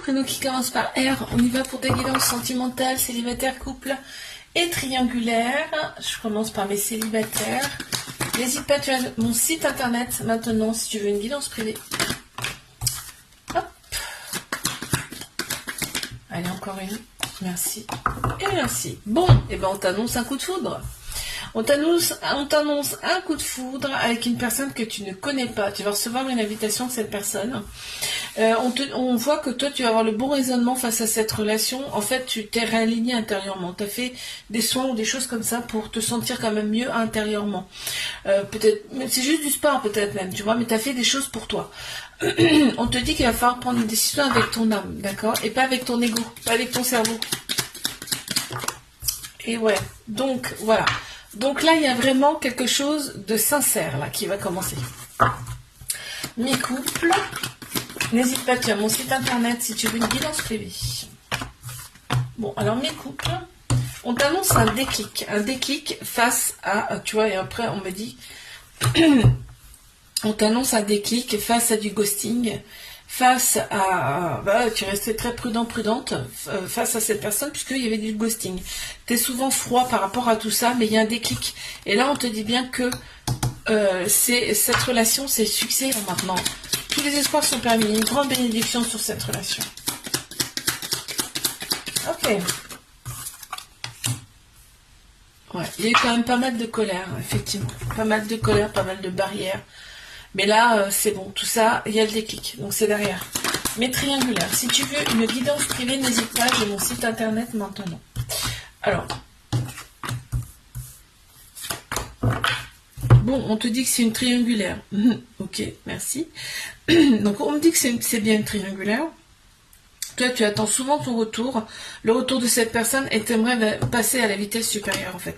prénom qui commence par R. On y va pour ta guidance sentimentale, célibataire, couple et triangulaire. Je commence par mes célibataires. N'hésite pas, tu as mon site internet maintenant si tu veux une guidance privée. Hop. Allez, encore une. Merci. Et merci. Bon, et ben on t'annonce un coup de foudre. On t'annonce un coup de foudre avec une personne que tu ne connais pas. Tu vas recevoir une invitation de cette personne. On voit que toi, tu vas avoir le bon raisonnement face à cette relation. En fait, tu t'es réaligné intérieurement. Tu as fait des soins ou des choses comme ça pour te sentir quand même mieux intérieurement. Peut-être, c'est juste du sport peut-être même, tu vois, mais tu as fait des choses pour toi. On te dit qu'il va falloir prendre une décision avec ton âme, d'accord? Et pas avec ton ego, pas avec ton cerveau. Et ouais, donc voilà. Donc là, il y a vraiment quelque chose de sincère là qui va commencer. Mes couples, n'hésite pas, tu as mon site internet si tu veux une guidance privée. Bon, alors mes couples, on t'annonce un déclic face à, tu vois, et après on me dit, on t'annonce un déclic face à du ghosting, face à, tu restais très prudente face à cette personne puisqu'il y avait du ghosting. Tu es souvent froid par rapport à tout ça, mais il y a un déclic. Et là, on te dit bien que cette relation, c'est succès maintenant. Tous les espoirs sont permis. Une grande bénédiction sur cette relation. Ok. Ouais, il y a eu quand même pas mal de colère, effectivement. Pas mal de colère, pas mal de barrières. Mais là, c'est bon, tout ça, il y a le déclic, donc c'est derrière. Mais triangulaire, si tu veux une guidance privée, n'hésite pas, j'ai mon site internet maintenant. Alors, bon, on te dit que c'est une triangulaire. Ok, merci. Donc, on me dit que c'est bien une triangulaire. Toi, tu attends souvent ton retour, le retour de cette personne, et t'aimerais passer à la vitesse supérieure, en fait.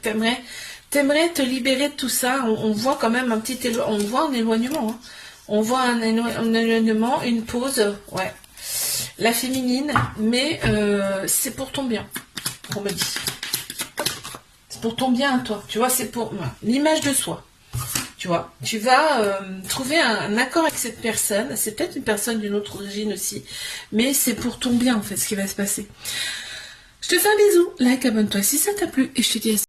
T'aimerais te libérer de tout ça. On voit quand même on voit un éloignement. Hein. On voit un éloignement, une pause. Ouais. La féminine, mais c'est pour ton bien, on me dit. C'est pour ton bien à toi. Tu vois, c'est pour l'image de soi. Tu vois, tu vas trouver un accord avec cette personne. C'est peut-être une personne d'une autre origine aussi, mais c'est pour ton bien en fait ce qui va se passer. Je te fais un bisou, like, abonne-toi si ça t'a plu et je te dis à